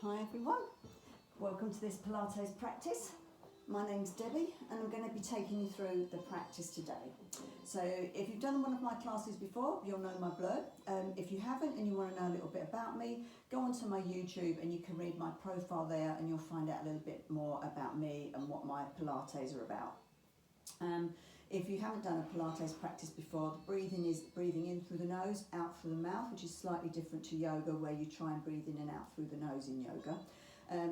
Hi everyone, welcome to this Pilates practice. My name's Debbie and I'm going to be taking you through the practice today. So if you've done one of my classes before, you'll know my blurb. If you haven't and you want to know a little bit about me, go onto my YouTube and you can read my profile there and you'll find out a little bit more about me and what my Pilates are about. If you haven't done a Pilates practice before, breathing is breathing in through the nose, out through the mouth, which is slightly different to yoga where you try and breathe in and out through the nose in yoga.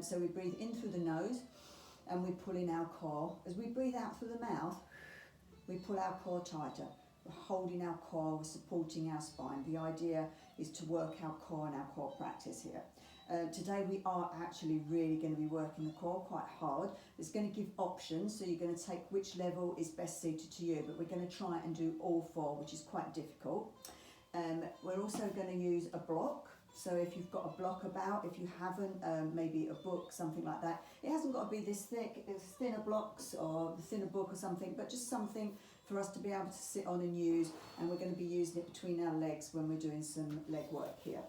So we breathe in through the nose and we pull in our core. As we breathe out through the mouth, we pull our core tighter. We're holding our core, we're supporting our spine. The idea is to work our core and our core practice here. Today we are actually really going to be working the core quite hard. It's going to give options, so you're going to take which level is best suited to you, but we're going to try and do all four, which is quite difficult. We're also going to use a block. So if you've got a block about, if you haven't, maybe a book, something like that. It hasn't got to be this thick, it's thinner blocks or the thinner book or something, but just something for us to be able to sit on and use. And we're going to be using it between our legs when we're doing some leg work here.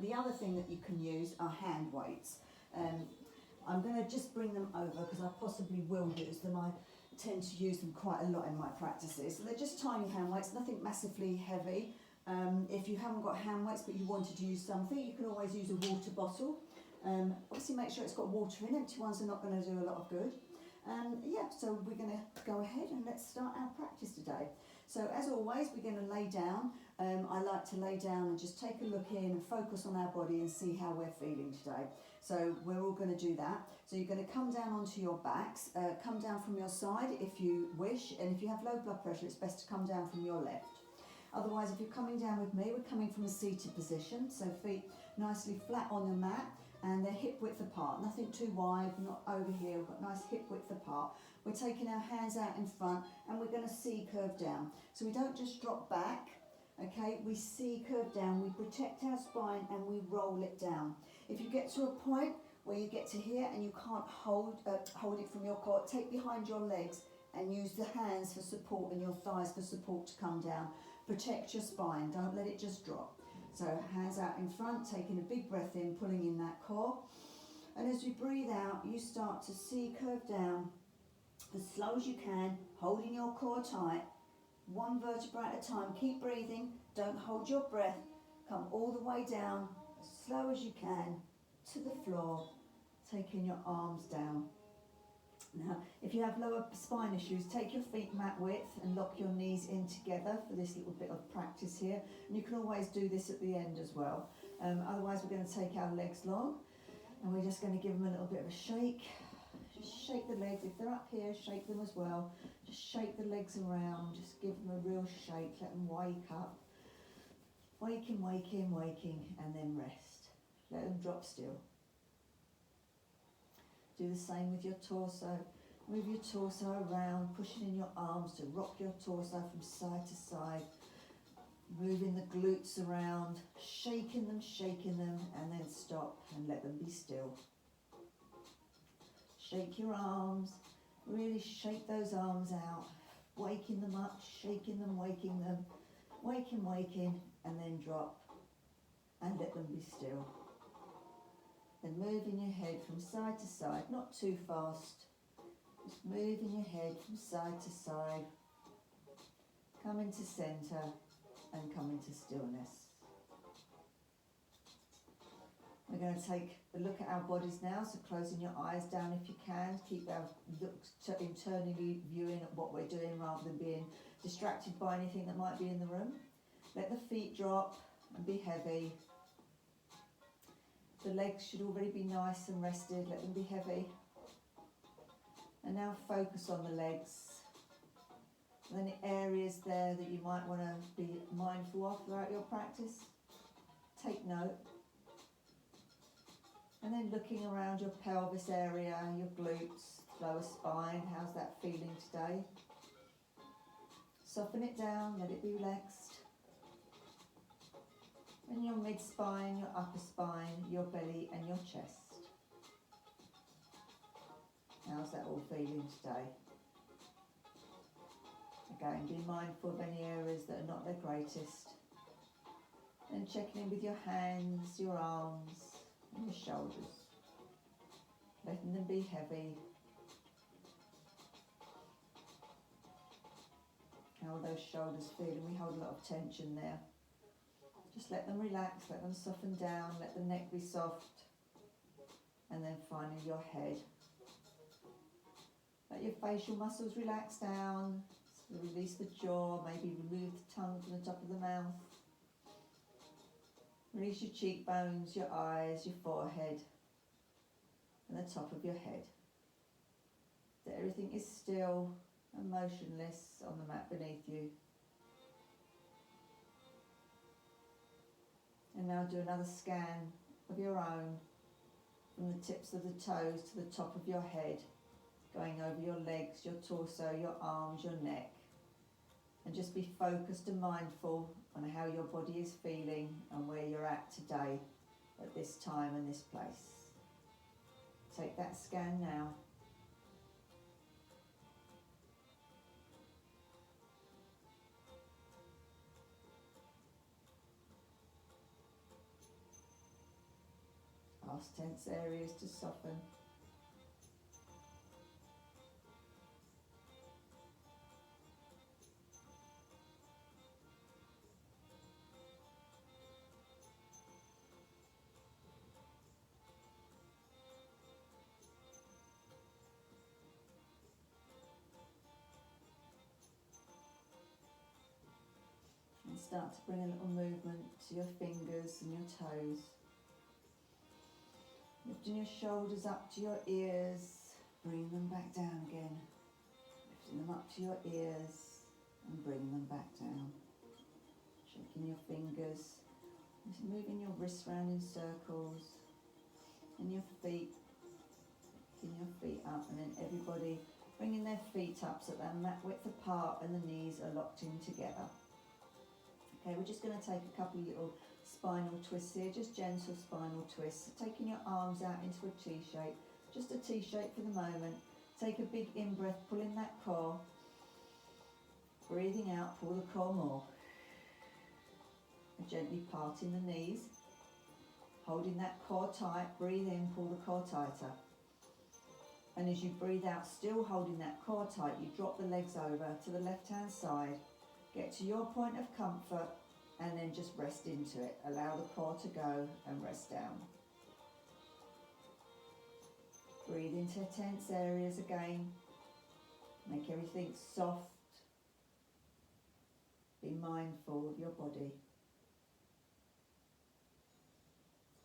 The other thing that you can use are hand weights. I'm going to just bring them over because I possibly will use them. I tend to use them quite a lot in my practices. So they're just tiny hand weights, nothing massively heavy. If you haven't got hand weights but you wanted to use something, you can always use a water bottle. Obviously make sure it's got water in. Empty ones are not going to do a lot of good. Yeah, so we're going to go ahead and let's start our practice today. So as always, we're going to lay down. I like to lay down and just take a look in and focus on our body and see how we're feeling today. So we're all going to do that. So you're going to come down onto your backs, come down from your side if you wish, and if you have low blood pressure, it's best to come down from your left. Otherwise, if you're coming down with me, we're coming from a seated position, so feet nicely flat on the mat and they're hip width apart, nothing too wide, not over here, we've got nice hip width apart. We're taking our hands out in front and we're going to C curve down. So we don't just drop back, okay, we C curve down, we protect our spine and we roll it down. If you get to a point where you get to here and you can't hold it from your core, take behind your legs and use the hands for support and your thighs for support to come down. Protect your spine, don't let it just drop. So hands out in front, taking a big breath in, pulling in that core. And as you breathe out, you start to C curve down as slow as you can, holding your core tight, one vertebra at a time. Keep breathing, don't hold your breath. Come all the way down, as slow as you can, to the floor, taking your arms down. Now, if you have lower spine issues, take your feet mat width and lock your knees in together for this little bit of practice here. And you can always do this at the end as well. Otherwise, we're going to take our legs long and we're just going to give them a little bit of a shake. Just shake the legs. If they're up here, shake them as well. Just shake the legs around. Just give them a real shake. Let them wake up. Waking, waking, waking, and then rest. Let them drop still. Do the same with your torso. Move your torso around, pushing in your arms to rock your torso from side to side. Moving the glutes around, shaking them, and then stop and let them be still. Shake your arms, really shake those arms out, waking them up, shaking them, waking, and then drop and let them be still. Then moving your head from side to side, not too fast, just moving your head from side to side, coming to centre and coming to stillness. We're going to take a look at our bodies now, so closing your eyes down if you can, keep our looks internally viewing at what we're doing rather than being distracted by anything that might be in the room. Let the feet drop and be heavy. The legs should already be nice and rested, let them be heavy. And now focus on the legs. Any areas there that you might want to be mindful of throughout your practice, take note. And then looking around your pelvis area, your glutes, lower spine, how's that feeling today? Soften it down, let it be relaxed. And your mid-spine, your upper spine, your belly and your chest. How's that all feeling today? Again, be mindful of any areas that are not the greatest. And checking in with your hands, your arms, and your shoulders, letting them be heavy. How are those shoulders feeling? We hold a lot of tension there. Just let them relax, let them soften down, let the neck be soft. And then finally your head. Let your facial muscles relax down. So release the jaw, maybe remove the tongue from the top of the mouth. Release your cheekbones, your eyes, your forehead, and the top of your head. So everything is still and motionless on the mat beneath you. And now do another scan of your own, from the tips of the toes to the top of your head, going over your legs, your torso, your arms, your neck. And just be focused and mindful on how your body is feeling and where you're at today, at this time and this place. Take that scan now. Ask tense areas to soften. And start to bring a little movement to your fingers and your toes. Lifting your shoulders up to your ears, bring them back down again. Lifting them up to your ears and bring them back down. Shaking your fingers, just moving your wrists around in circles, and your feet, picking your feet up, and then everybody bringing their feet up so they're mat width apart and the knees are locked in together. Okay, we're just going to take a couple of little spinal twists here, just gentle spinal twists. Taking your arms out into a T shape, just a T shape for the moment. Take a big in-breath, pulling that core. Breathing out, pull the core more. And gently parting the knees. Holding that core tight, breathe in, pull the core tighter. And as you breathe out, still holding that core tight, you drop the legs over to the left-hand side. Get to your point of comfort and then just rest into it. Allow the core to go and rest down. Breathe into tense areas again. Make everything soft. Be mindful of your body.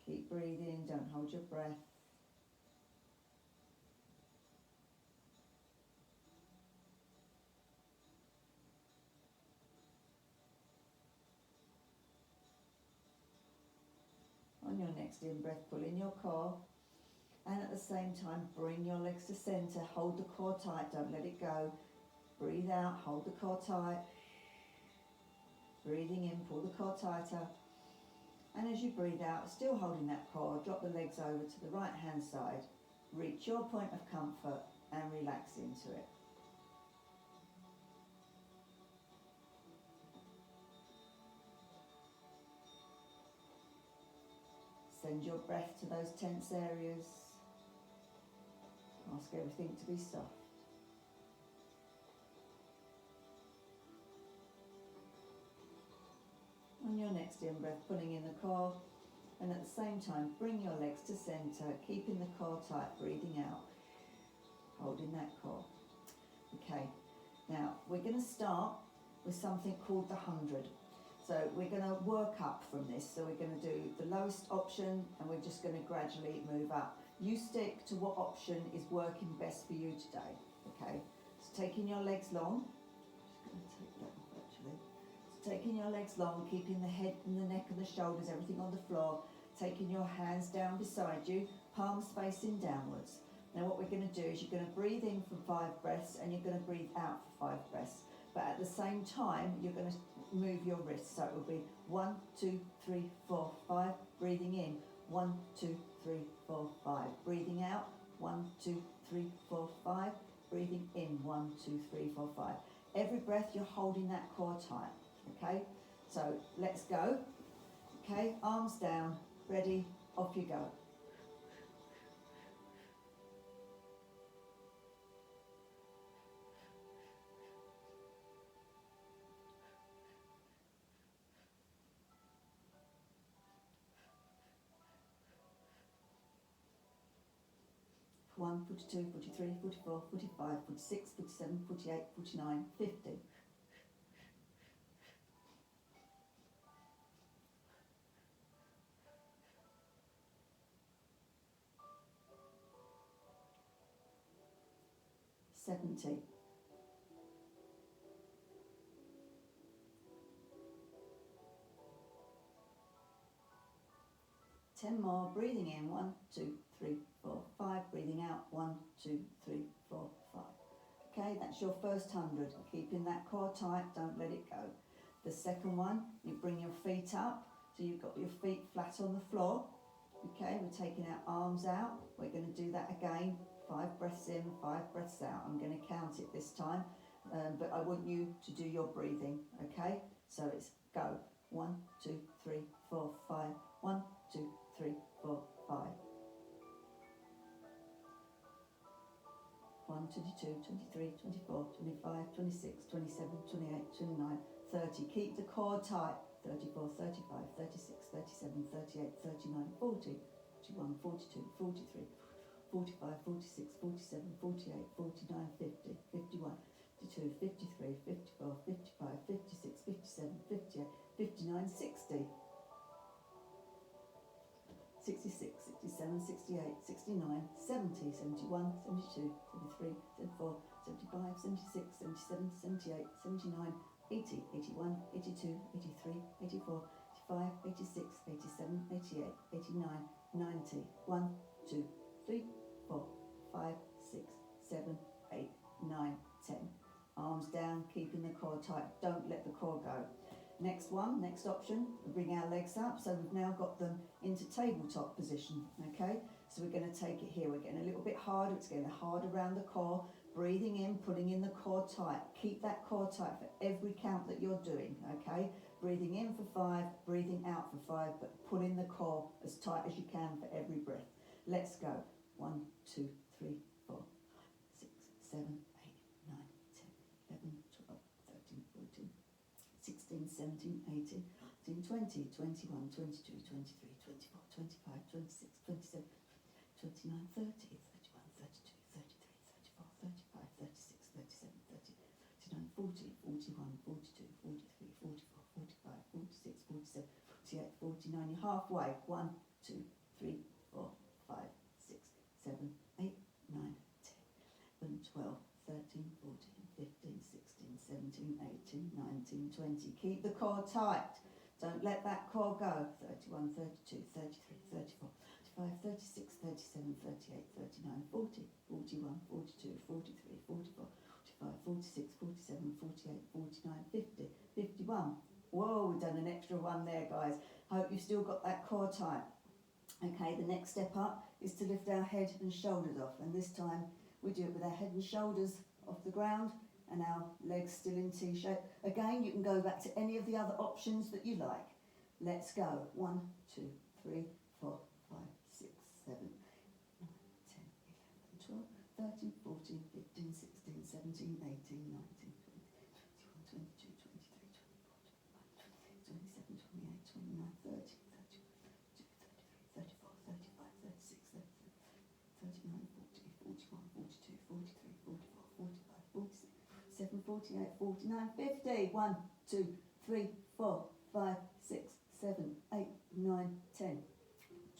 Keep breathing, don't hold your breath. On your next in-breath, pull in your core, and at the same time bring your legs to centre. Hold the core tight, don't let it go. Breathe out, hold the core tight. Breathing in, pull the core tighter. And as you breathe out, still holding that core, drop the legs over to the right hand side. Reach your point of comfort and relax into it. Send your breath to those tense areas. Ask everything to be soft. On your next in-breath, pulling in the core, and at the same time, bring your legs to centre, keeping the core tight, breathing out, holding that core. Okay, now we're going to start with something called the 100. So we're going to work up from this. So we're going to do the lowest option and we're just going to gradually move up. You stick to what option is working best for you today, okay? So taking your legs long, just going to take that off actually. So taking your legs long, keeping the head and the neck and the shoulders, everything on the floor, taking your hands down beside you, palms facing downwards. Now what we're going to do is you're going to breathe in for 5 breaths and you're going to breathe out for 5 breaths. But at the same time, you're going to move your wrists. So it will be 1, 2, 3, 4, 5. Breathing in, 1, 2, 3, 4, 5. Breathing out, 1, 2, 3, 4, 5. Breathing in, 1, 2, 3, 4, 5. Every breath you're holding that core tight, okay? So let's go. Okay, arms down, ready, off you go. 41, 42, 43, 44, 45, 46, 47, 48, 49, 50. $70. 10 more, breathing in, 1, 2, 3, 4, 5, breathing out, 1, 2, 3, 4, 5. Okay, that's your first 100, keeping that core tight, don't let it go. The second one, you bring your feet up, so you've got your feet flat on the floor. Okay, we're taking our arms out, we're going to do that again, 5 breaths in, 5 breaths out. I'm going to count it this time, but I want you to do your breathing, okay? So it's go, 1, 2, 3, 4, 5, 1, 2, 3, 4, 5. 1, 22, 23, 24, 25, 26, 27, 28, 29, 30. Keep the core tight. 34, 35, 36, 37, 38, 39, 40, 41, 42, 43, 45, 46, 47, 48, 49, 50, 51, 52, 53, 54, 55, 56, 57, 58, 59, 60. 66, 67, 68, 69, 70, 71, 72, 73, 74, 75, 76, 77, 78, 79, 80, 81, 82, 83, 84, 85, 86, 87, 88, 89, 90, 1, 2, 3, 4, 5, 6, 7, 8, 9, 10. Arms down, keeping the core tight, don't let the core go. Next one, next option, we bring our legs up, so we've now got them into tabletop position, okay? So we're going to take it here, we're getting a little bit harder, it's getting hard around the core, breathing in, pulling in the core tight. Keep that core tight for every count that you're doing, okay? Breathing in for 5, breathing out for 5, but pull in the core as tight as you can for every breath. Let's go. 1, 2, 3, 4, 6, 7, 8, 9, 10, 11, 12, 13, 14, 16, 17, 18, 19, 20, 21, 22, 23, 24, 25, 26, 27, 29, 30, 31, 32, 33, 34, 35, 36, 37, 30, 39, 40, 41, 42, 43, 44, 45, 46, 47, 48, 49. You're halfway. 1, 2, 3, 4, 5, 6, 7, 8, 9, 10, 11, 12, 13, 14, 15, 16, 17, 18, 19, 20. Keep the core tight. Don't let that core go. 31, 32, 33, 34, 35, 36, 37, 38, 39, 40, 41, 42, 43, 44, 45, 46, 47, 48, 49, 50, 51. Whoa, we've done an extra one there, guys. Hope you've still got that core tight. Okay, the next step up is to lift our head and shoulders off, and this time we do it with our head and shoulders off the ground and our legs still in T-shape. Again, you can go back to any of the other options that you like. Let's go. 1, 2, 3, 4, 5, 6, 7, 9, 10, 11, 12, 13, 14, 15, 16, 17, 18, 19, 20, 21, 22, 23, 24, 25, 26, 27, 28, 29, 30, 31, 32, 33, 34, 35, 36, 39, 40, 41, 42, 43, 44, 45, 46, 7, 48, 49, 50. 1, 2, 3, 4, 5, 6, 7, 8, 9, 10,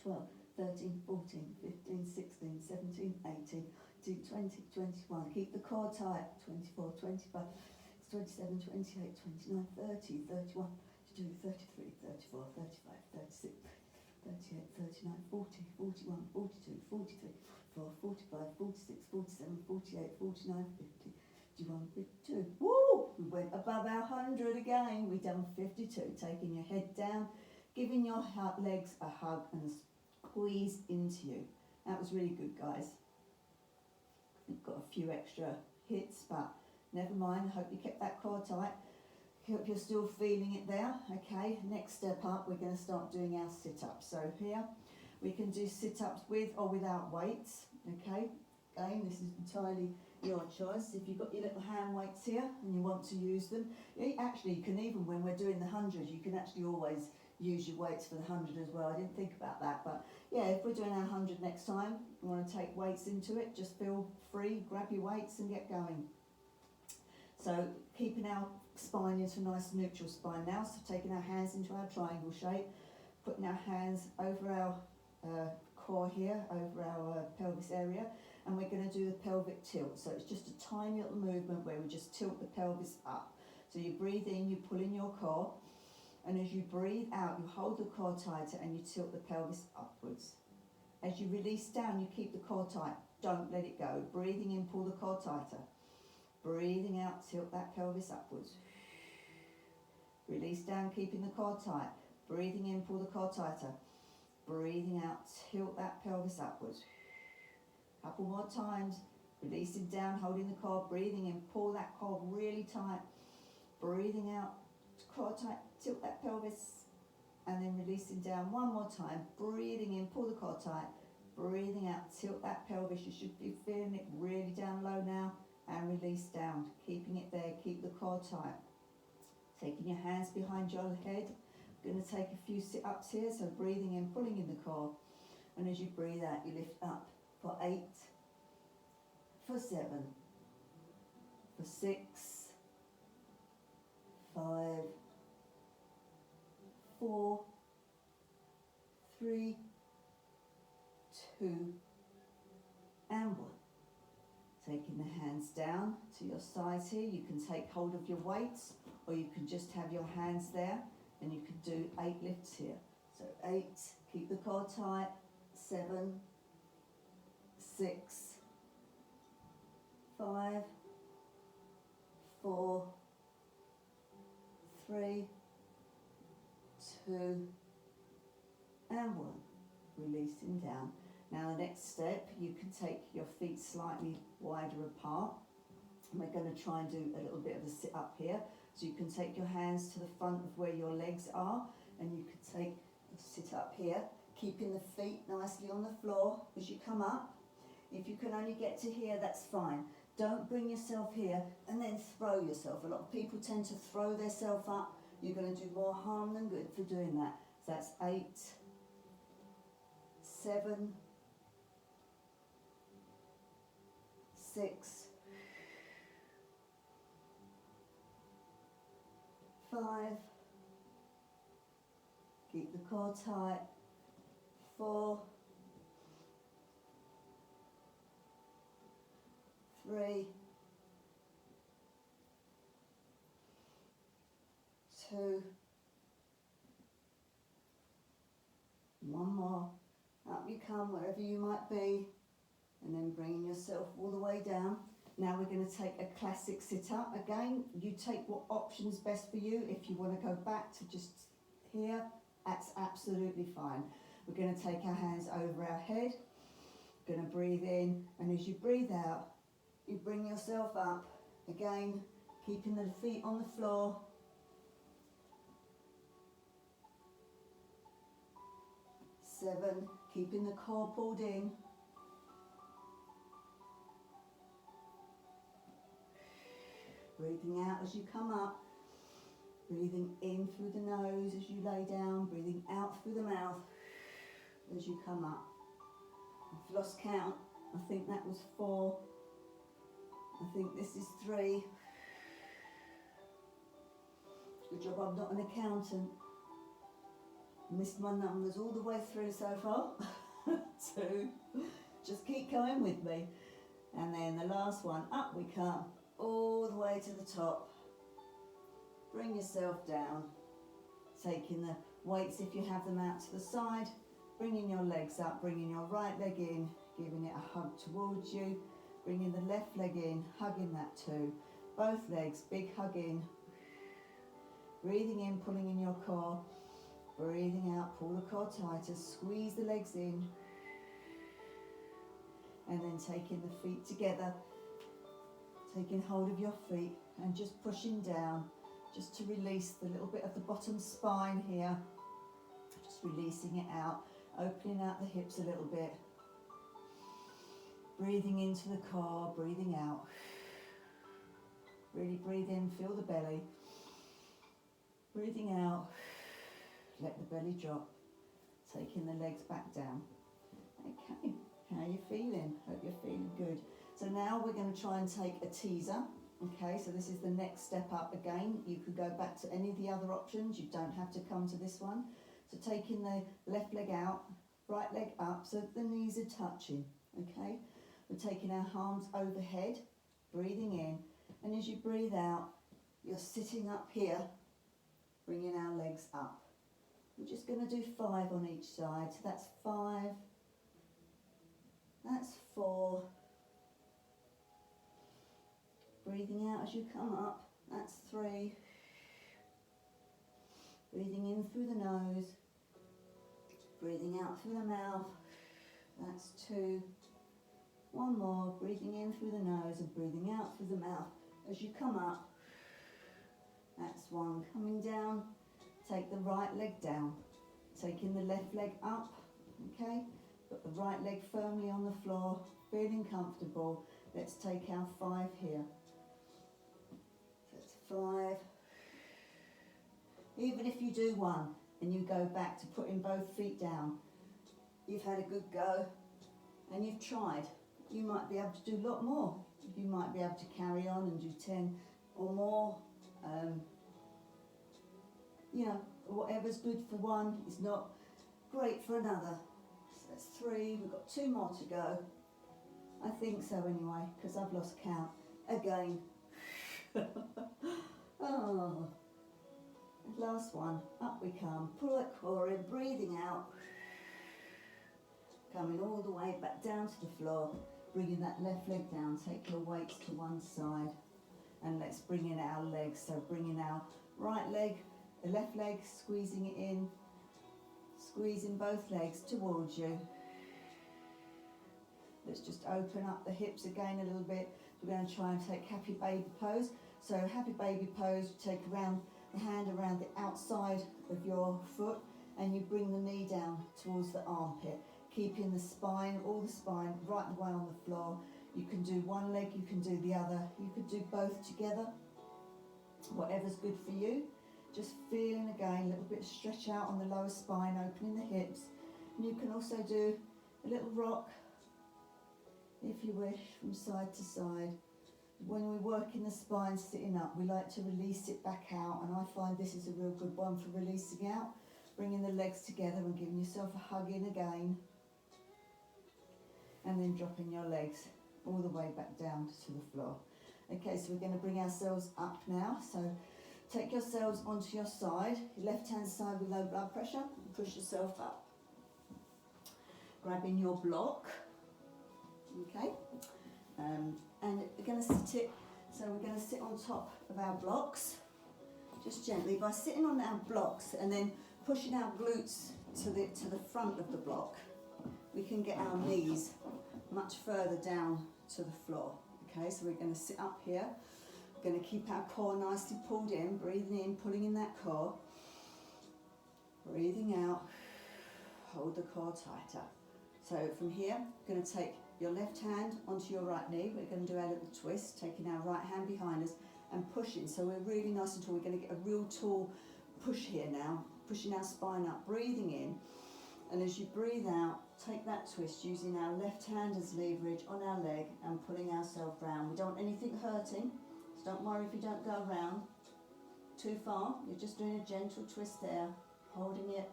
12, 13, 14, 15, 16, 17, 18, 20, 21. Keep the core tight. 24, 25, 27, 28, 29, 30, 31, 32, 33, 34, 35, 36, 38, 39, 40, 41, 42, 43, 44, 45, 46, 47, 48, 49, 50, 51, 52. Woo! We went above our 100 again. We've done 52. Taking your head down, giving your legs a hug and a squeeze into you. That was really good, guys. We've got a few extra hits, but never mind. I hope you kept that core tight. Hope you're still feeling it there. Okay, next step up, we're going to start doing our sit-ups. So here, we can do sit-ups with or without weights. Okay, again, this is entirely your choice. If you've got your little hand weights here and you want to use them, actually you can, even when we're doing the 100, you can actually always use your weights for the 100 as well. I didn't think about that, but yeah, if we're doing our 100 next time, we want to take weights into it, just feel free, grab your weights and get going. So keeping our spine into a nice neutral spine now, so taking our hands into our triangle shape, putting our hands over our core here, over our pelvis area, and we're going to do the pelvic tilt. So it's just a tiny little movement where we just tilt the pelvis up. So you breathe in, you pull in your core, and as you breathe out, you hold the core tighter and you tilt the pelvis upwards. As you release down, you keep the core tight, don't let it go. Breathing in, pull the core tighter. Breathing out, tilt that pelvis upwards. Release down, keeping the core tight. Breathing in, pull the core tighter. Breathing out, tilt that pelvis upwards. Couple more times. Releasing down, holding the core. Breathing in, pull that core really tight. Breathing out, core tight, tilt that pelvis. And then releasing down one more time. Breathing in, pull the core tight. Breathing out, tilt that pelvis. You should be feeling it really down low now. And release down, keeping it there, keep the core tight. Taking your hands behind your head. I'm going to take a few sit-ups here, so breathing in, pulling in the core. And as you breathe out, you lift up for 8, for 7, for 6, 5, 4, 3, 2, and 1. Taking the hands down to your sides here, you can take hold of your weights or you can just have your hands there and you can do 8 lifts here. So 8, keep the core tight, 7, 6, 5, 4, 3, 2, and 1. Releasing down. Now the next step, you can take your feet slightly wider apart. And we're going to try and do a little bit of a sit up here. So you can take your hands to the front of where your legs are and you can take a sit up here, keeping the feet nicely on the floor as you come up. If you can only get to here, that's fine. Don't bring yourself here and then throw yourself. A lot of people tend to throw themselves up. You're going to do more harm than good for doing that. So that's 8, 7, 6, 5, keep the core tight, 4, 3, 2, 1 more, up you come wherever you might be, and then bringing yourself all the way down. Now we're going to take a classic sit-up. Again, you take what option's best for you. If you want to go back to just here, that's absolutely fine. We're going to take our hands over our head, going to breathe in, and as you breathe out, you bring yourself up. Again, keeping the feet on the floor. 7, keeping the core pulled in. 8, breathing out as you come up. Breathing in through the nose as you lay down. Breathing out through the mouth as you come up. I've lost count. I think that was 4. I think this is 3. Good job I'm not an accountant. Missed my numbers all the way through so far. 2. Just keep going with me. And then the last one, up we come, all the way to the top. Bring yourself down. Taking the weights, if you have them, out to the side. Bringing your legs up, bringing your right leg in, giving it a hug towards you. Bringing the left leg in, hugging that too. Both legs, big hug in. Breathing in, pulling in your core. Breathing out, pull the core tighter, squeeze the legs in. And then taking the feet together, taking hold of your feet and just pushing down, just to release the little bit of the bottom spine here. Just releasing it out, opening out the hips a little bit. Breathing into the core, breathing out. Really breathe in, feel the belly. Breathing out. let the belly drop, taking the legs back down. Okay, how are you feeling? Hope you're feeling good. So now we're going to try and take a teaser. Okay, so this is the next step up again. You could go back to any of the other options. You don't have to come to this one. So taking the left leg out, right leg up, so the knees are touching. Okay, we're taking our arms overhead, breathing in, and as you breathe out, you're sitting up here, bringing our legs up. We're just going to do 5 on each side. So that's 5, that's 4. Breathing out as you come up, that's 3. Breathing in through the nose, breathing out through the mouth, that's 2. One more, breathing in through the nose and breathing out through the mouth. As you come up, that's 1. Coming down, take the right leg down, taking the left leg up, okay? Put the right leg firmly on the floor, feeling comfortable. Let's take our 5 here. That's 5. Even if you do 1 and you go back to putting both feet down, you've had a good go and you've tried. You might be able to do a lot more. You might be able to carry on and do 10 or more. You know, whatever's good for one is not great for another. So that's 3, we've got 2 more to go. I think so anyway, because I've lost count again. Oh, last one, up we come, pull that core in, breathing out, coming all the way back down to the floor, bringing that left leg down, take your weights to one side, and let's bring in our legs. So bringing our right leg, the left leg, squeezing it in, squeezing both legs towards you. Let's just open up the hips again a little bit. We're going to try and take happy baby pose. So happy baby pose, you take around the hand around the outside of your foot and you bring the knee down towards the armpit, keeping the spine, all the spine right the way on the floor. You can do one leg, you can do the other, you could do both together, whatever's good for you. Just feeling again a little bit of stretch out on the lower spine, opening the hips. And you can also do a little rock, if you wish, from side to side. When we're working the spine sitting up, we like to release it back out, and I find this is a real good one for releasing out, bringing the legs together and giving yourself a hug in again, and then dropping your legs all the way back down to the floor. Okay, so we're going to bring ourselves up now. So take yourselves onto your side, your left hand side with low blood pressure, and push yourself up. Grabbing your block, okay, and we're going to sit it, so we're going to sit on top of our blocks, just gently, by sitting on our blocks and then pushing our glutes to the front of the block. We can get our knees much further down to the floor. Okay, so we're going to sit up here. We're going to keep our core nicely pulled in, breathing in, pulling in that core. Breathing out, hold the core tighter. So from here, we're going to take your left hand onto your right knee. We're going to do our little twist, taking our right hand behind us and pushing. So we're really nice and tall. We're going to get a real tall push here now, pushing our spine up, breathing in. And as you breathe out, take that twist, using our left hand as leverage on our leg and pulling ourselves round. We don't want anything hurting, so don't worry if you don't go round too far. You're just doing a gentle twist there, holding it.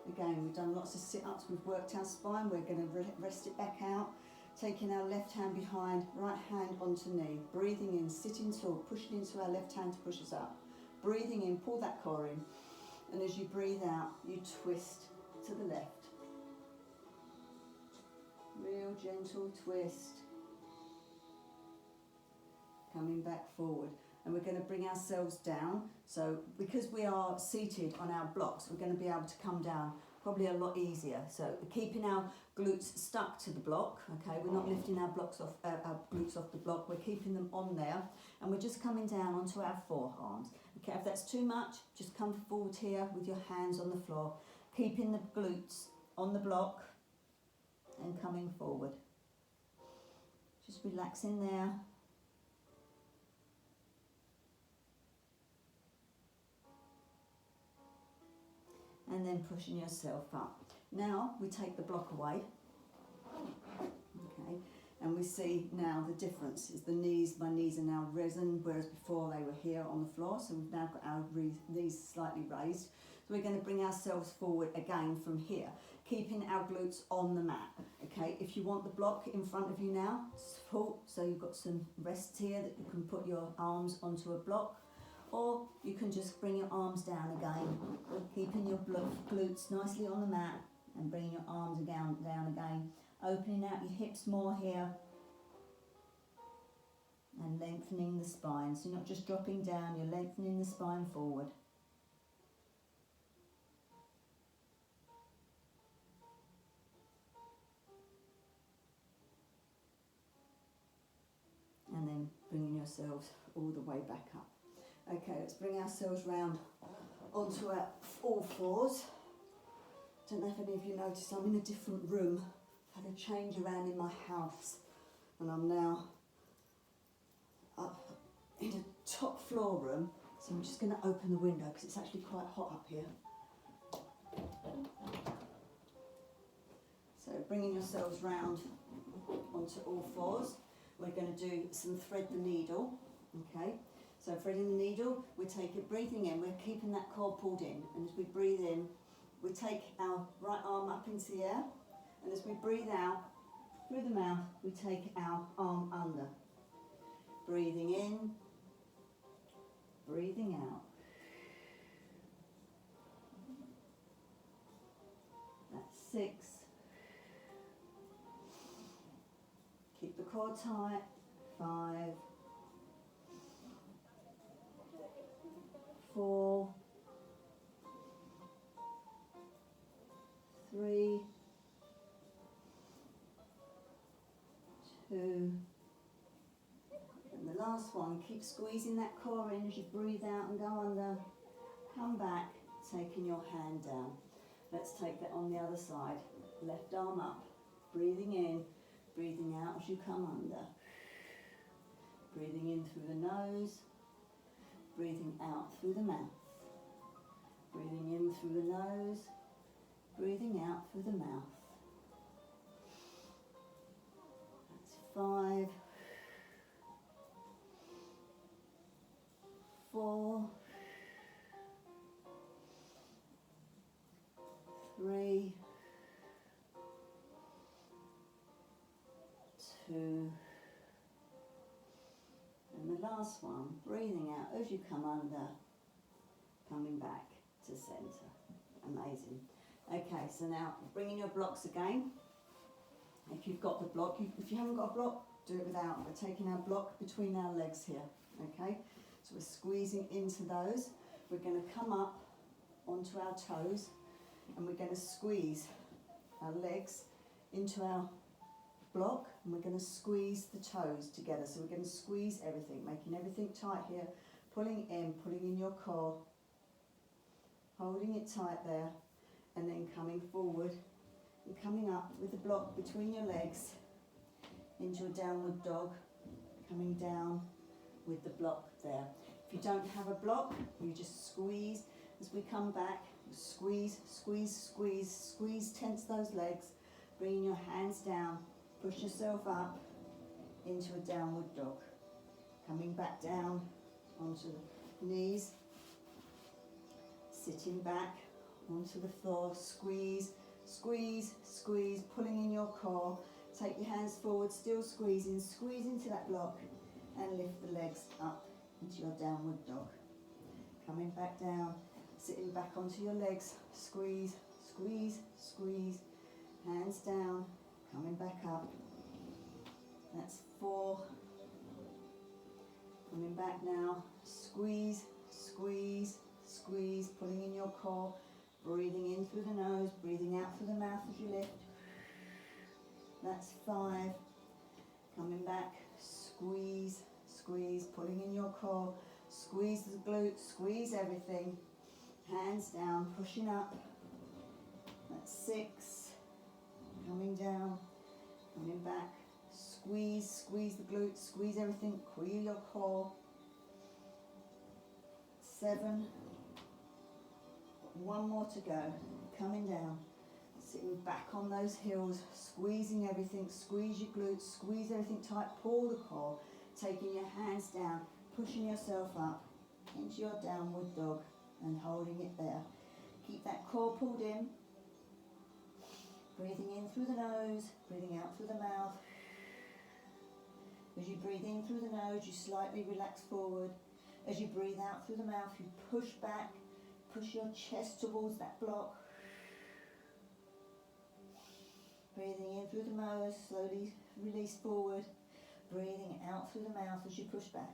Again, we've done lots of sit-ups, we've worked our spine, we're going to rest it back out, taking our left hand behind, right hand onto knee, breathing in, sitting tall, pushing into our left hand to push us up. Breathing in, pull that core in, and as you breathe out, you twist to the left. Real gentle twist. Coming back forward. And we're going to bring ourselves down. So because we are seated on our blocks, we're going to be able to come down probably a lot easier. So keeping our glutes stuck to the block, okay, we're not lifting our blocks off, our glutes off the block, we're keeping them on there, and we're just coming down onto our forearms. Okay, if that's too much, just come forward here with your hands on the floor, keeping the glutes on the block and coming forward. Just relaxing there. and then pushing yourself up. Now we take the block away, okay, and we see now the difference is the knees. My knees are now risen, whereas before they were here on the floor, so we've now got our knees slightly raised. So we're going to bring ourselves forward again from here, keeping our glutes on the mat, okay. If you want the block in front of you now, support, so you've got some rest here that you can put your arms onto a block, or you can just bring your arms down again, keeping your glutes nicely on the mat and bringing your arms down again, opening out your hips more here and lengthening the spine. So you're not just dropping down, you're lengthening the spine forward. And then bringing yourselves all the way back up. Okay, let's bring ourselves round onto our all fours. Don't know if any of you noticed, I'm in a different room. I've had a change around in my house, and I'm now up in a top floor room. So I'm just going to open the window because it's actually quite hot up here. So bringing yourselves round onto all fours. We're going to do some thread the needle, okay? So threading the needle, we take it, breathing in, we're keeping that core pulled in, and as we breathe in, we take our right arm up into the air, and as we breathe out, through the mouth, we take our arm under. Breathing in, breathing out. That's 6. Keep the core tight. 5, 4, 3, 2, and the last one. Keep squeezing that core in as you breathe out and go under. Come back, taking your hand down. Let's take that on the other side. Left arm up, breathing in, breathing out as you come under. Breathing in through the nose, breathing out through the mouth. Breathing in through the nose, breathing out through the mouth. That's 5, 4, 3, 2, and the last one, breathing out as you come under, coming back to centre. Amazing. Okay, so now bringing your blocks again. If you've got the block, if you haven't got a block, do it without. We're taking our block between our legs here, okay? So we're squeezing into those. We're going to come up onto our toes, and we're going to squeeze our legs into our block, and we're going to squeeze the toes together. So we're going to squeeze everything, making everything tight here, pulling in your core, holding it tight there, and then coming forward and coming up with the block between your legs into a downward dog, coming down with the block there. If you don't have a block, you just squeeze as we come back, squeeze, squeeze, squeeze, squeeze, tense those legs, bringing your hands down, push yourself up into a downward dog, coming back down onto the knees, sitting back onto the floor, squeeze, squeeze, squeeze, pulling in your core, take your hands forward, still squeezing, squeeze into that block and lift the legs up into your downward dog. Coming back down, sitting back onto your legs, squeeze, squeeze, squeeze, hands down, coming back up. That's 4. Coming back now, squeeze, squeeze, squeeze, pulling in your core, breathing in through the nose, breathing out through the mouth as you lift. That's 5. Coming back, squeeze, squeeze, pulling in your core, squeeze the glutes, squeeze everything. Hands down, pushing up. That's 6. Coming down, coming back, squeeze, squeeze the glutes, squeeze everything, coil your core. 7. One more to go. Coming down. Sitting back on those heels, squeezing everything, squeeze your glutes, squeeze everything tight, pull the core, taking your hands down, pushing yourself up into your downward dog and holding it there. Keep that core pulled in, breathing in through the nose, breathing out through the mouth. As you breathe in through the nose, you slightly relax forward. As you breathe out through the mouth, you push back, push your chest towards that block. Breathing in through the nose, slowly release forward. Breathing out through the mouth as you push back.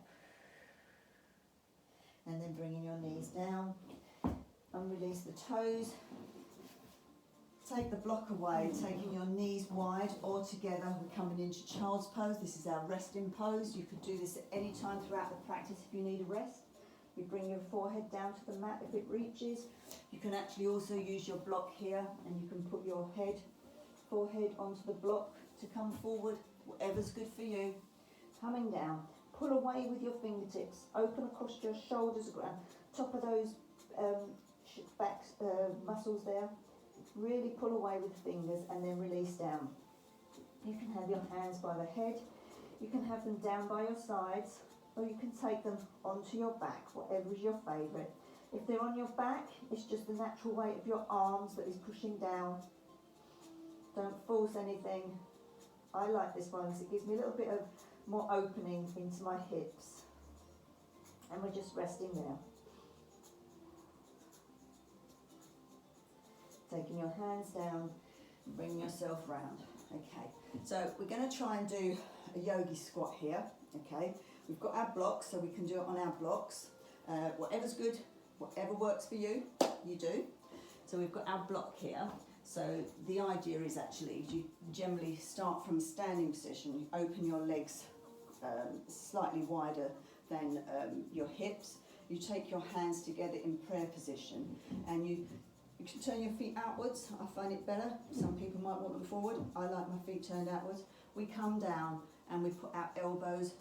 And then bringing your knees down. And release the toes. Take the block away, taking your knees wide or together. We're coming into child's pose. This is our resting pose. You could do this at any time throughout the practice if you need a rest. You bring your forehead down to the mat if it reaches. You can actually also use your block here and you can put your forehead onto the block to come forward, whatever's good for you. Coming down, pull away with your fingertips, open across your shoulders, around top of those back muscles there. Really pull away with the fingers and then release down. You can have your hands by the head, you can have them down by your sides, or you can take them onto your back, whatever is your favourite. If they're on your back, it's just the natural weight of your arms that is pushing down. Don't force anything. I like this one because it gives me a little bit of more opening into my hips. And we're just resting there. Taking your hands down and bringing yourself round. Okay, so we're going to try and do a yogi squat here. Okay, we've got our blocks, so we can do it on our blocks. Whatever's good, whatever works for you, you do. So we've got our block here. So the idea is actually you generally start from a standing position. You open your legs slightly wider than your hips. You take your hands together in prayer position, and you can turn your feet outwards. I find it better. Some people might want them forward. I like my feet turned outwards. We come down and we put our elbows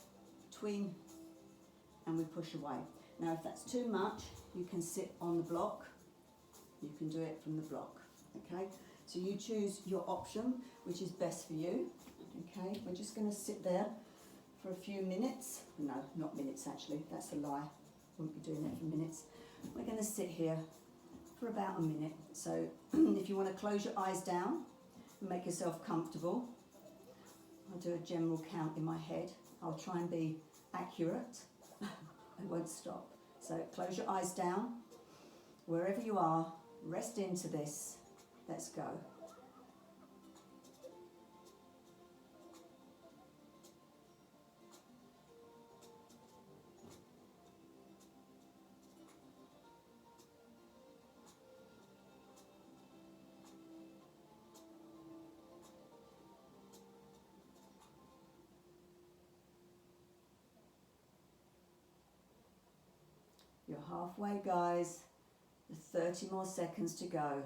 between and we push away. Now if that's too much, you can sit on the block. You can do it from the block. Okay, so you choose your option, which is best for you. Okay, we're just going to sit there for a few minutes. No, not minutes actually, that's a lie. Won't be doing it for minutes. We're going to sit here for about a minute. So if you want to close your eyes down and make yourself comfortable, I'll do a general count in my head. I'll try and be accurate. I won't stop. So close your eyes down. Wherever you are, rest into this. Let's go. You're halfway, guys. There's 30 more seconds to go.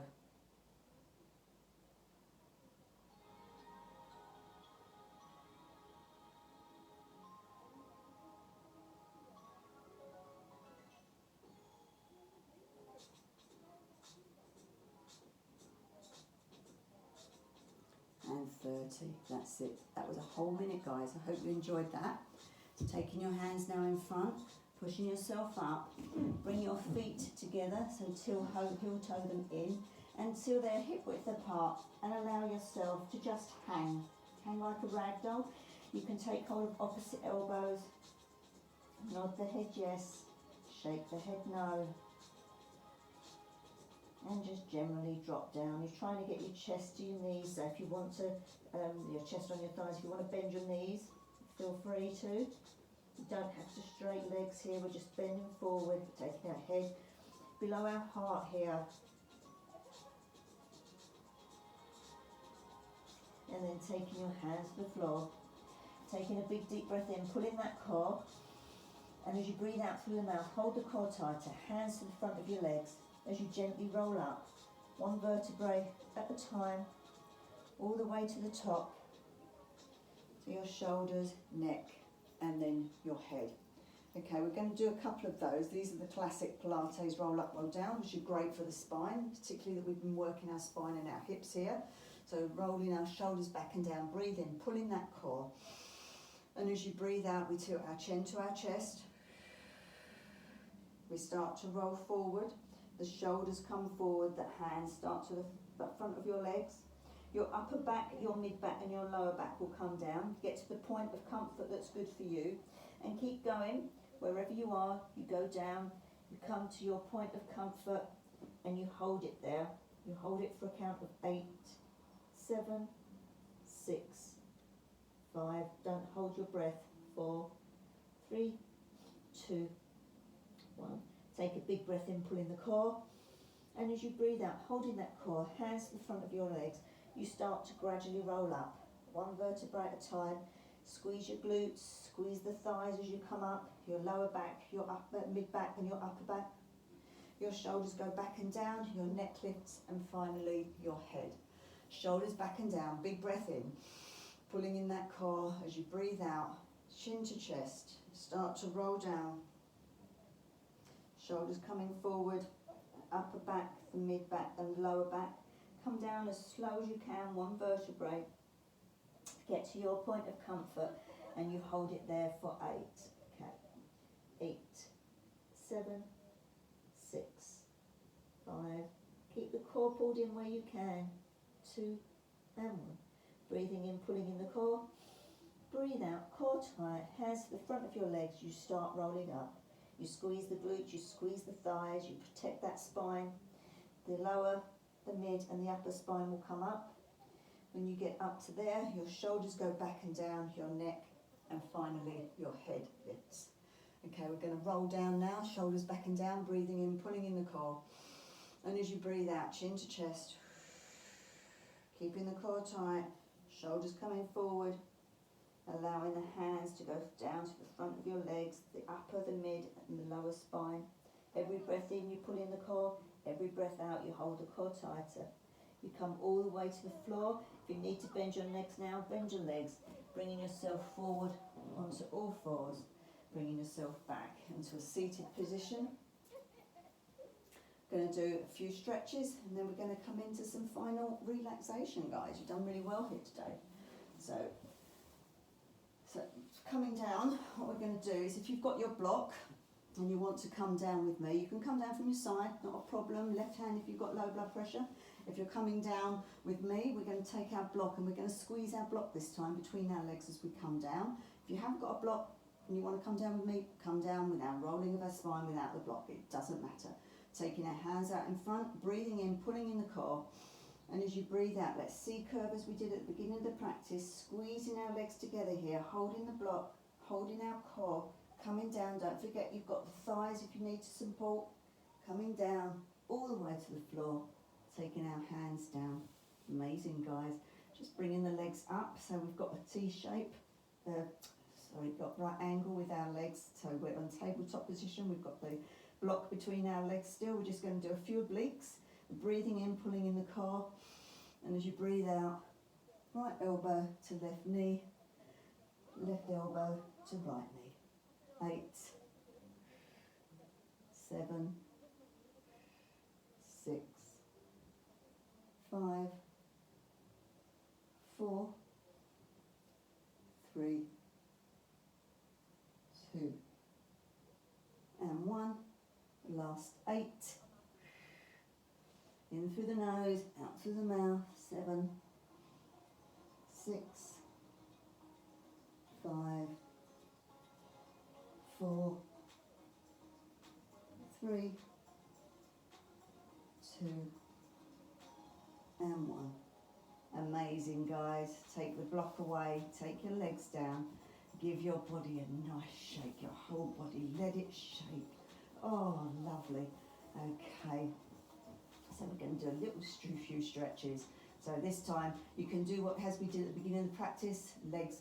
And 30, that's it. That was a whole minute, guys. I hope you enjoyed that. So taking your hands now in front, pushing yourself up, bring your feet together, so heel toe them in, until they're hip width apart, and allow yourself to just hang like a rag doll. You can take hold of opposite elbows, nod the head yes, shake the head no, and just generally drop down. You're trying to get your chest to your knees, so if you want to, your chest on your thighs, if you want to bend your knees, feel free to. You don't have to straight legs here, we're just bending forward, taking our head below our heart here. And then taking your hands to the floor, taking a big deep breath in, pulling that core, and as you breathe out through the mouth, hold the core tighter, hands to the front of your legs, as you gently roll up, one vertebrae at a time, all the way to the top, to your shoulders, neck, and then your head. Okay, we're going to do a couple of those. These are the classic Pilates roll up, roll down, which are great for the spine, particularly that we've been working our spine and our hips here. So rolling our shoulders back and down, breathe in, pulling that core. And as you breathe out, we tilt our chin to our chest. We start to roll forward. The shoulders come forward, the hands start to the front of your legs. Your upper back, your mid back and your lower back will come down. Get to the point of comfort that's good for you. And keep going. Wherever you are, you go down, you come to your point of comfort and you hold it there. You hold it for a count of 8, 7, 6, 5. Don't hold your breath. 4, 3, 2, 1. Take a big breath in, pulling the core. And as you breathe out, holding that core, hands to the front of your legs, you start to gradually roll up. One vertebrae at a time. Squeeze your glutes, squeeze the thighs as you come up, your lower back, your upper, mid back and your upper back. Your shoulders go back and down, your neck lifts, and finally your head. Shoulders back and down, big breath in, pulling in that core as you breathe out, chin to chest, start to roll down. Shoulders coming forward, upper back, the mid back and lower back. Come down as slow as you can, one vertebrae. Get to your point of comfort and you hold it there for 8. Okay. 8, 7, 6, 5. Keep the core pulled in where you can. 2 and 1. Breathing in, pulling in the core. Breathe out, core tight, hands to the front of your legs. You start rolling up. You squeeze the glutes, you squeeze the thighs, you protect that spine. The lower, the mid and the upper spine will come up. When you get up to there, your shoulders go back and down, your neck, and finally your head lifts. Okay, we're going to roll down now, shoulders back and down, breathing in, pulling in the core. And as you breathe out, chin to chest, keeping the core tight, shoulders coming forward, allowing the hands to go down to the front of your legs, the upper, the mid, and the lower spine. Every breath in, you pull in the core. Every breath out, you hold the core tighter. You come all the way to the floor. If you need to bend your legs now, bend your legs, bringing yourself forward onto all fours, bringing yourself back into a seated position. Going to do a few stretches and then we're going to come into some final relaxation, guys. You've done really well here today. So coming down, what we're going to do is if you've got your block and you want to come down with me, you can come down from your side, not a problem. Left hand if you've got low blood pressure. If you're coming down with me, we're going to take our block and we're going to squeeze our block this time between our legs as we come down. If you haven't got a block and you want to come down with me, come down without rolling of our spine without the block. It doesn't matter. Taking our hands out in front, breathing in, pulling in the core. And as you breathe out, let's C curve as we did at the beginning of the practice, squeezing our legs together here, holding the block, holding our core, coming down. Don't forget you've got the thighs if you need to support, coming down all the way to the floor, taking our hands down. Amazing, guys. Just bringing the legs up so we've got a T shape. So we've got right angle with our legs. So we're on tabletop position. We've got the block between our legs still. We're just going to do a few obliques. Breathing in, pulling in the core. And as you breathe out, right elbow to left knee, left elbow to right knee. 8, 7, 6, 5, 4, 3, 2, and 1. Last 8. In through the nose, out through the mouth. 7, 6, 5, 4, 3, 2, and 1. Amazing, guys. Take the block away, take your legs down, give your body a nice shake, your whole body, let it shake. Oh, lovely. Okay. So we're going to do a little few stretches. So this time you can do what as we did at the beginning of the practice, legs,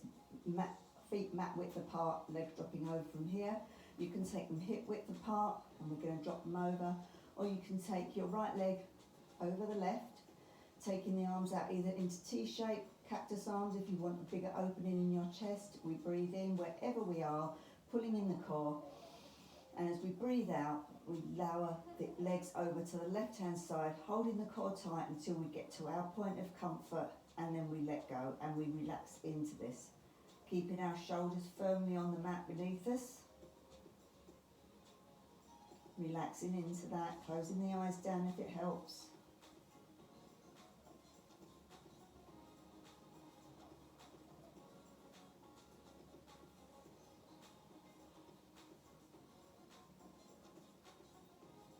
feet mat width apart, legs dropping over from here. You can take them hip width apart and we're going to drop them over. Or you can take your right leg over the left, taking the arms out either into T shape, cactus arms if you want a bigger opening in your chest. We breathe in wherever we are, pulling in the core. And as we breathe out, we lower the legs over to the left-hand side, holding the core tight until we get to our point of comfort, and then we let go and we relax into this. Keeping our shoulders firmly on the mat beneath us. Relaxing into that, closing the eyes down if it helps.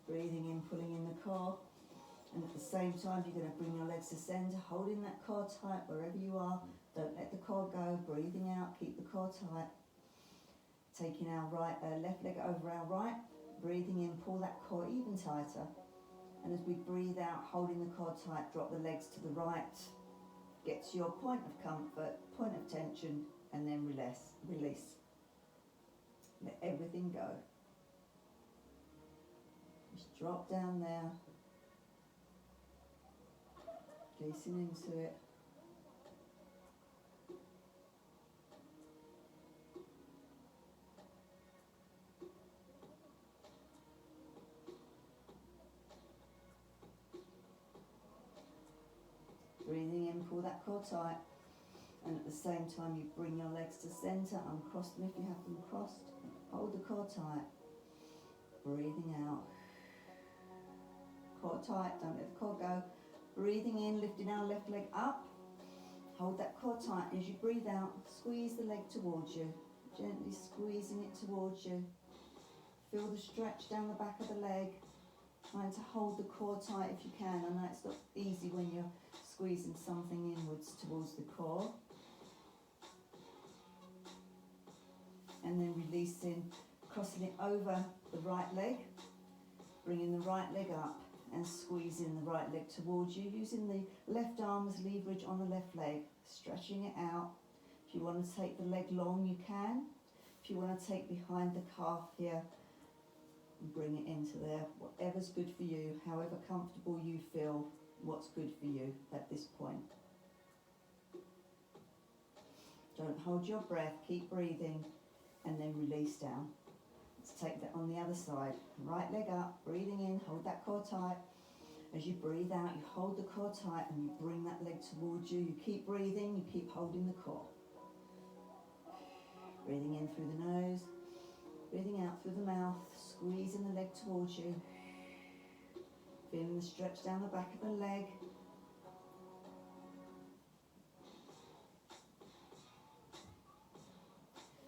Breathing in, pulling in the core, and at the same time you're going to bring your legs to centre, holding that core tight wherever you are. Don't let the core go. Breathing out, keep the core tight. Taking our left leg over our right, breathing in, pull that core even tighter. And as we breathe out, holding the core tight, drop the legs to the right. Get to your point of comfort, point of tension, and then release. Let everything go. Just drop down there, releasing into it. Breathing in, pull that core tight, and at the same time you bring your legs to centre, uncross them if you have them crossed, hold the core tight, breathing out. Core tight, don't let the core go. Breathing in, lifting our left leg up. Hold that core tight. As you breathe out, squeeze the leg towards you. Gently squeezing it towards you. Feel the stretch down the back of the leg. Trying to hold the core tight if you can. I know it's not easy when you're squeezing something inwards towards the core. And then releasing, crossing it over the right leg. Bringing the right leg up and squeezing the right leg towards you, using the left arm as leverage on the left leg, stretching it out. If you want to take the leg long, you can. If you want to take behind the calf here and bring it into there, whatever's good for you, however comfortable you feel, what's good for you at this point. Don't hold your breath, keep breathing, and then release down. Let's take that on the other side. Right leg up, breathing in, hold that core tight. As you breathe out, you hold the core tight and you bring that leg towards you. You keep breathing, you keep holding the core. Breathing in through the nose, breathing out through the mouth, squeezing the leg towards you. Feeling the stretch down the back of the leg.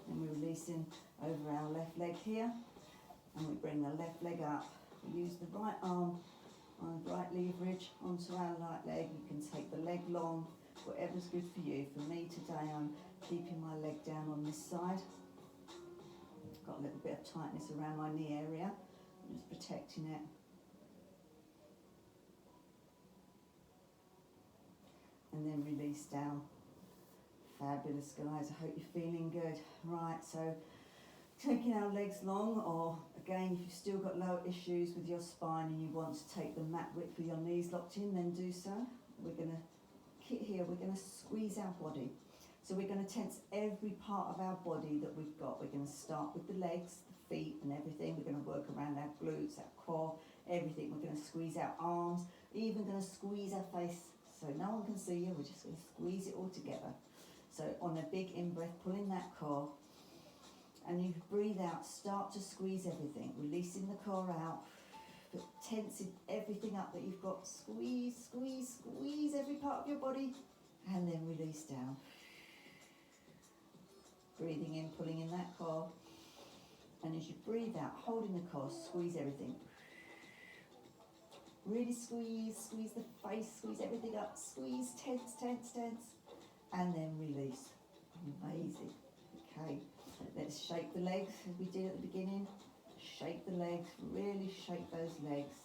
And we're releasing over our left leg here, and we bring the left leg up. We use the right arm on the right leverage onto our right leg. You can take the leg long, whatever's good for you. For me today, I'm keeping my leg down on this side. Got a little bit of tightness around my knee area. I'm just protecting it. And then release down. Fabulous, guys. I hope you're feeling good. Right, so taking our legs long, or again, if you've still got lower issues with your spine and you want to take the mat width with your knees locked in, then do so. We're going to hit here, we're going to squeeze our body. So we're going to tense every part of our body that we've got. We're going to start with the legs, the feet and everything. We're going to work around our glutes, our core, everything. We're going to squeeze our arms, even going to squeeze our face so no one can see you. We're just going to squeeze it all together. So on a big in-breath, pulling that core, and you breathe out, start to squeeze everything, releasing the core out, but tensing everything up that you've got. Squeeze, squeeze, squeeze every part of your body, and then release down. Breathing in, pulling in that core, and as you breathe out, holding the core, squeeze everything. Really squeeze, squeeze the face, squeeze everything up, squeeze, tense, tense, tense, and then release. Amazing. Okay, let's shake the legs as we did at the beginning. Shake the legs, really shake those legs.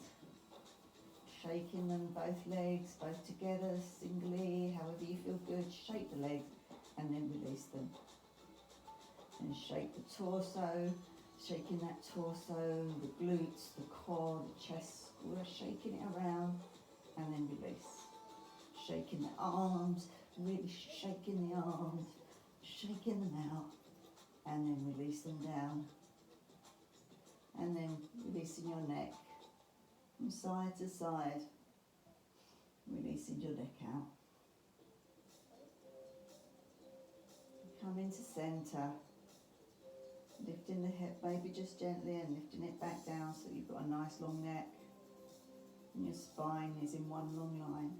Shaking them, both legs, both together, singly, however you feel good. Shake the legs and then release them. And shake the torso, shaking that torso, the glutes, the core, the chest. We're shaking it around and then release. Shaking the arms, really shaking the arms, shaking them out and then release them down. And then releasing your neck from side to side, releasing your neck out. Come into centre, lifting the hip maybe just gently and lifting it back down so you've got a nice long neck and your spine is in one long line.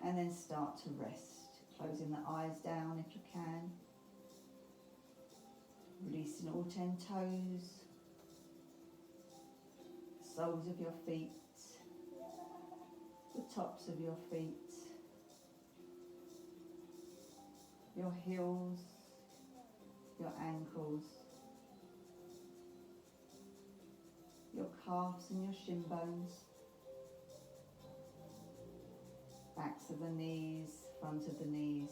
And then start to rest, closing the eyes down if you can, releasing all 10 toes, soles of your feet, the tops of your feet, your heels, your ankles, your calves and your shin bones, backs of the knees, front of the knees,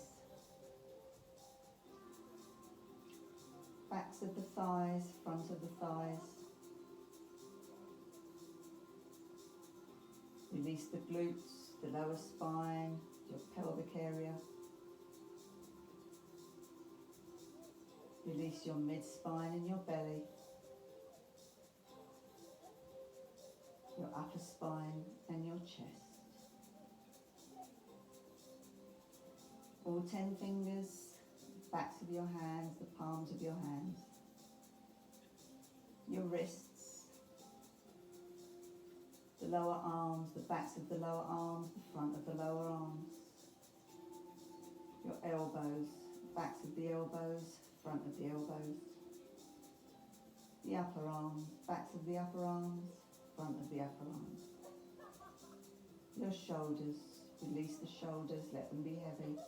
backs of the thighs, front of the thighs. Release the glutes, the lower spine, your pelvic area. Release your mid-spine and your belly, your upper spine and your chest. All 10 fingers, backs of your hands, the palms of your hands, your wrists, the lower arms, the backs of the lower arms, the front of the lower arms, your elbows, backs of the elbows, front of the elbows, the upper arms, backs of the upper arms, front of the upper arms, your shoulders, release the shoulders, let them be heavy.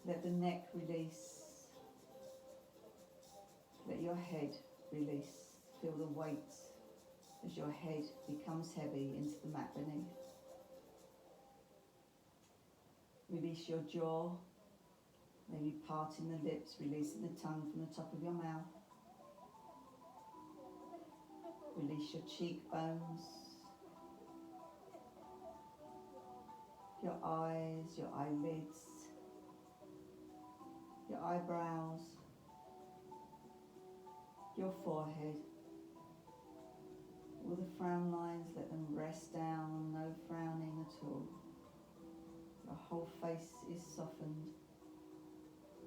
Let the neck release. Let your head release. Feel the weight as your head becomes heavy into the mat beneath. Release your jaw, maybe parting the lips, releasing the tongue from the top of your mouth. Release your cheekbones, your eyes, your eyelids, your eyebrows, your forehead. All the frown lines, let them rest down, no frowning at all. Your whole face is softened.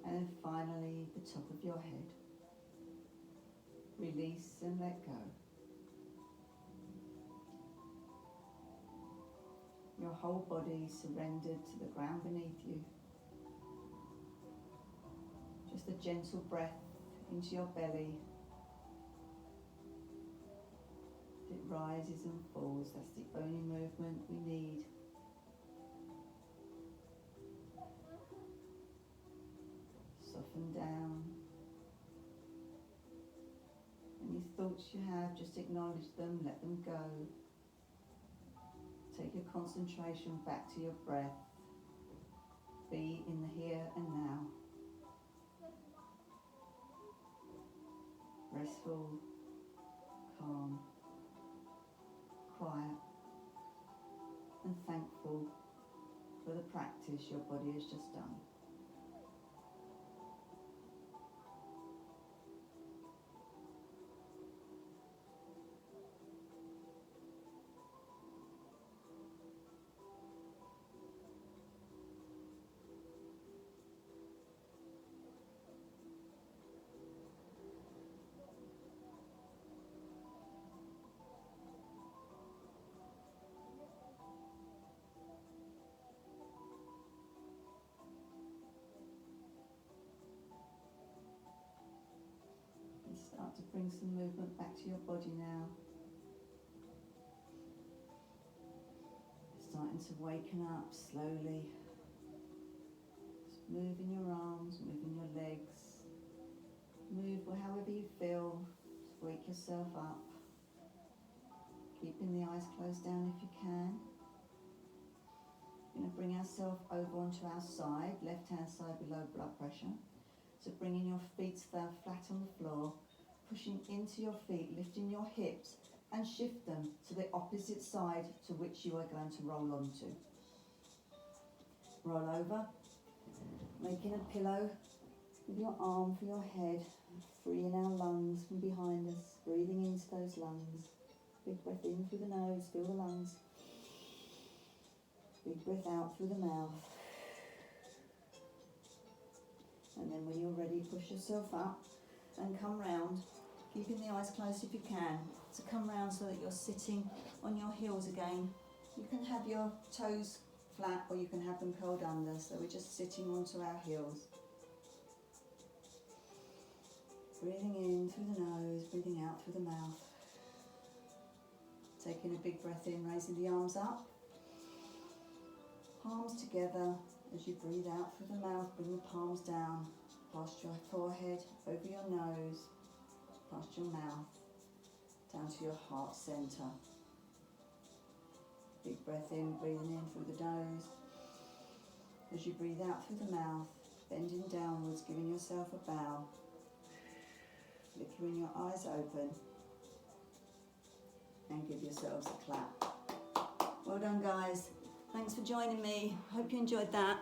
And then finally, the top of your head. Release and let go. Your whole body surrendered to the ground beneath you. Just a gentle breath into your belly. It rises and falls. That's the only movement we need. Soften down. Any thoughts you have, just acknowledge them, let them go. Take your concentration back to your breath. Be in the here and now. Restful, calm, quiet, and thankful for the practice your body has just done. Start to bring some movement back to your body now. Starting to waken up slowly. Just moving your arms, moving your legs. Move however you feel. Just wake yourself up. Keeping the eyes closed down if you can. We're going to bring ourselves over onto our side, left hand side below blood pressure. So bringing your feet flat on the floor. Pushing into your feet, lifting your hips and shift them to the opposite side to which you are going to roll onto. Roll over, making a pillow with your arm for your head, freeing our lungs from behind us, breathing into those lungs. Big breath in through the nose, fill the lungs. Big breath out through the mouth. And then when you're ready, push yourself up and come round, keeping the eyes closed if you can. So come round so that you're sitting on your heels again. You can have your toes flat or you can have them curled under, so we're just sitting onto our heels. Breathing in through the nose, breathing out through the mouth. Taking a big breath in, raising the arms up. Palms together. As you breathe out through the mouth, bring the palms down, past your forehead, over your nose, past your mouth, down to your heart centre. Big breath in, breathing in through the nose. As you breathe out through the mouth, bending downwards, giving yourself a bow. Flickering your eyes open. And give yourselves a clap. Well done, guys. Thanks for joining me. Hope you enjoyed that.